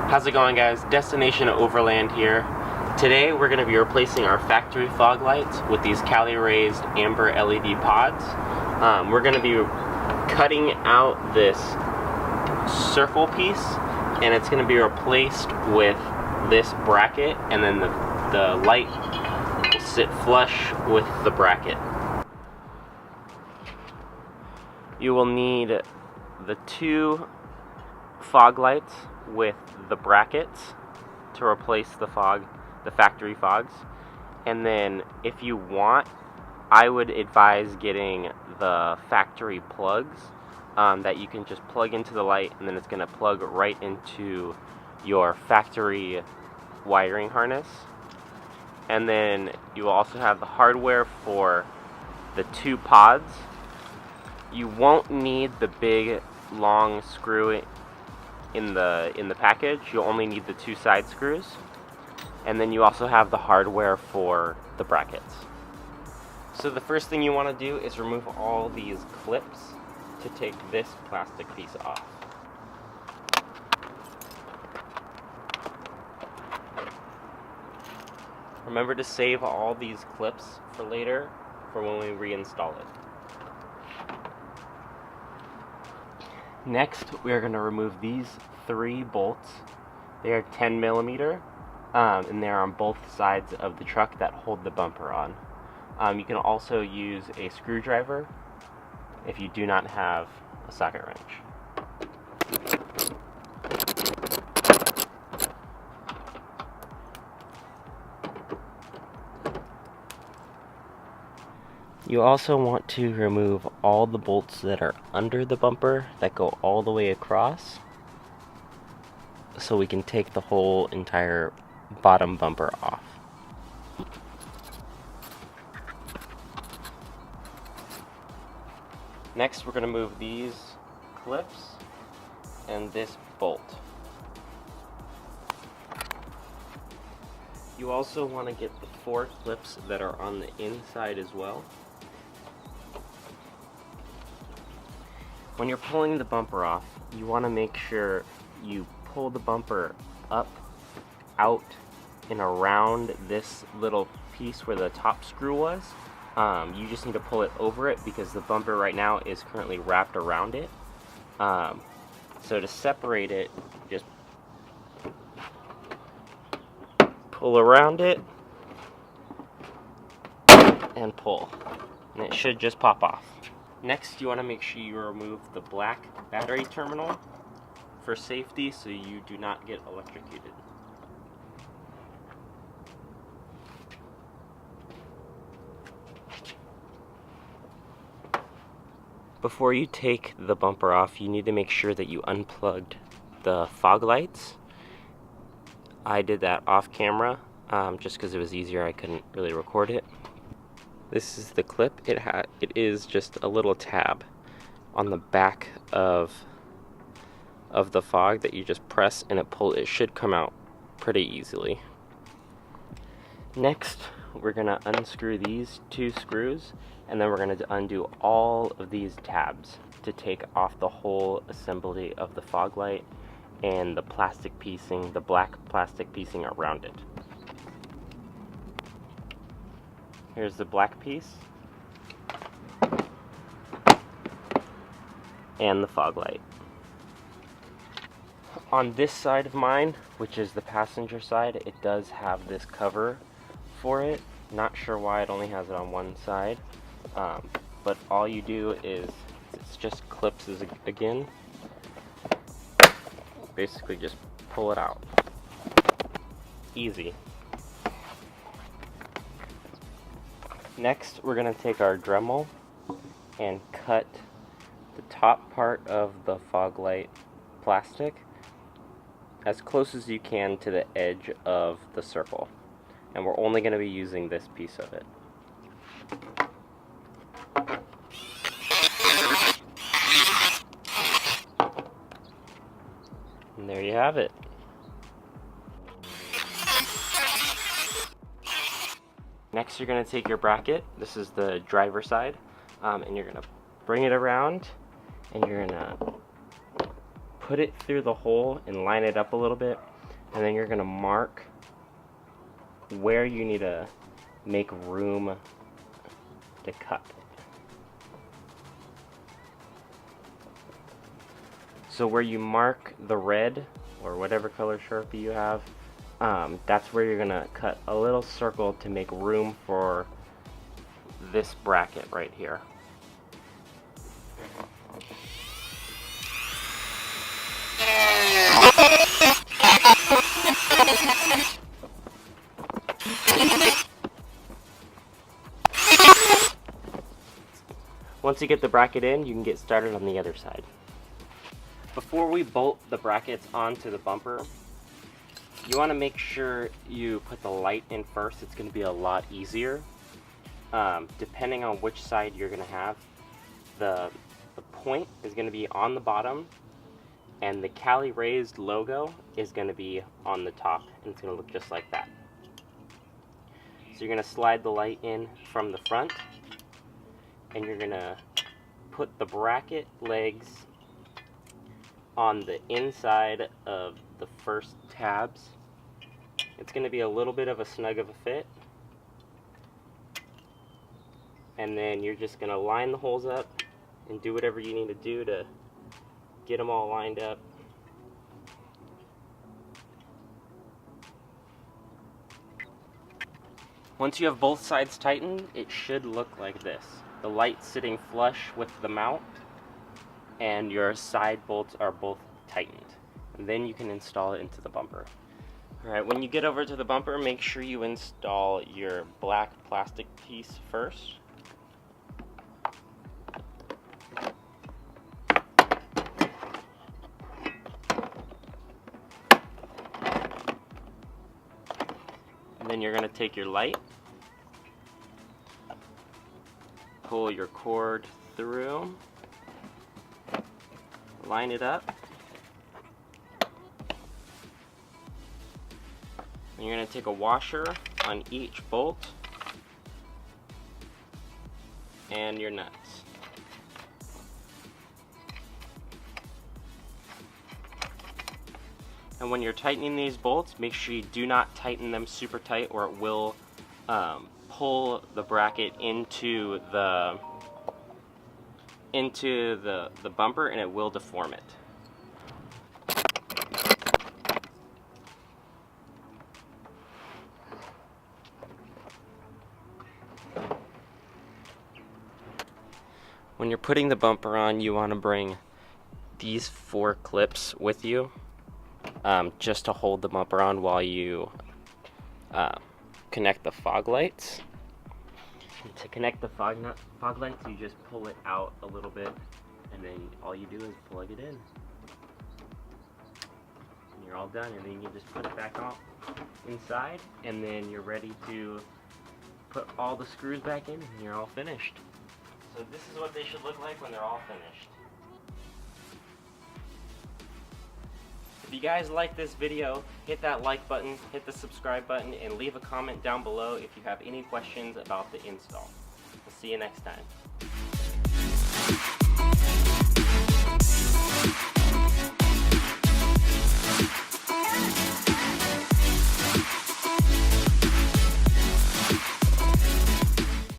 How's it going, guys? Destination Overland here. Today we're going to be replacing our factory fog lights with these Cali Raised amber LED pods. We're going to be cutting out this circle piece, and it's going to be replaced with this bracket, and then the light will sit flush with the bracket. You will need the two fog lights with the brackets to replace the factory fogs. And then if you want, I would advise getting the factory plugs that you can just plug into the light, and then it's going to plug right into your factory wiring harness. And then you will also have the hardware for the two pods. You won't need the big long screw in the package. You'll only need the two side screws, and then you also have the hardware for the brackets. So the first thing you want to do is remove all these clips to take this plastic piece off. Remember to save all these clips for later, for when we reinstall it. Next, we are going to remove these three bolts. They are 10 millimeter, and they're on both sides of the truck that hold the bumper on. You can also use a screwdriver if you do not have a socket wrench. You also want to remove all the bolts that are under the bumper that go all the way across, so we can take the whole entire bottom bumper off. Next, we're going to move these clips and this bolt. You also want to get the 4 clips that are on the inside as well. When you're pulling the bumper off, you want to make sure you pull the bumper up, out, and around this little piece where the top screw was. You just need to pull it over it because the bumper right now is currently wrapped around it. So to separate it, just pull around it and pull, and it should just pop off. Next, you want to make sure you remove the black battery terminal for safety so you do not get electrocuted. Before you take the bumper off, you need to make sure that you unplugged the fog lights. I did that off camera just because it was easier. I couldn't really record it. This is the clip. It is just a little tab on the back of the fog that you just press and it should come out pretty easily. Next, we're gonna unscrew these 2 screws, and then we're gonna undo all of these tabs to take off the whole assembly of the fog light and the plastic piecing, the black plastic piecing around it. Here's the black piece and the fog light. On this side of mine, which is the passenger side, it does have this cover for it. Not sure why it only has it on one side, but all you do is, it's just clips again. Basically just pull it out. Easy. Next, we're going to take our Dremel and cut the top part of the fog light plastic as close as you can to the edge of the circle. And we're only going to be using this piece of it. And there you have it. Next, you're going to take your bracket. This is the driver side, and you're going to bring it around, and you're going to put it through the hole and line it up a little bit. and then you're going to mark where you need to make room to cut. So where you mark the red, or whatever color Sharpie you have, that's where you're going to cut a little circle to make room for this bracket right here. Once you get the bracket in, you can get started on the other side. Before we bolt the brackets onto the bumper, you want to make sure you put the light in first. It's going to be a lot easier. Depending on which side you're going to have, the point is going to be on the bottom, and the Cali Raised logo is going to be on the top, and it's going to look just like that. So you're going to slide the light in from the front, and you're going to put the bracket legs on the inside of the first tabs. It's going to be a little bit of a snug of a fit, and then you're just going to line the holes up and do whatever you need to do to get them all lined up. Once you have both sides tightened, it should look like this. The light sitting flush with the mount, and your side bolts are both tightened. And then you can install it into the bumper. Alright, when you get over to the bumper, make sure you install your black plastic piece first. And then you're going to take your light, pull your cord through, line it up, and you're going to take a washer on each bolt and your nuts. And when you're tightening these bolts, make sure you do not tighten them super tight, or it will pull the bracket into the bumper, and it will deform it. When you're putting the bumper on, you want to bring these 4 clips with you, just to hold the bumper on while you connect the fog lights. And to connect the fog lights, you just pull it out a little bit, and then all you do is plug it in. And you're all done, and then you just put it back on inside, and then you're ready to put all the screws back in, and you're all finished. So this is what they should look like when they're all finished. If you guys like this video, hit that like button, hit the subscribe button, and leave a comment down below if you have any questions about the install. We'll see you next time.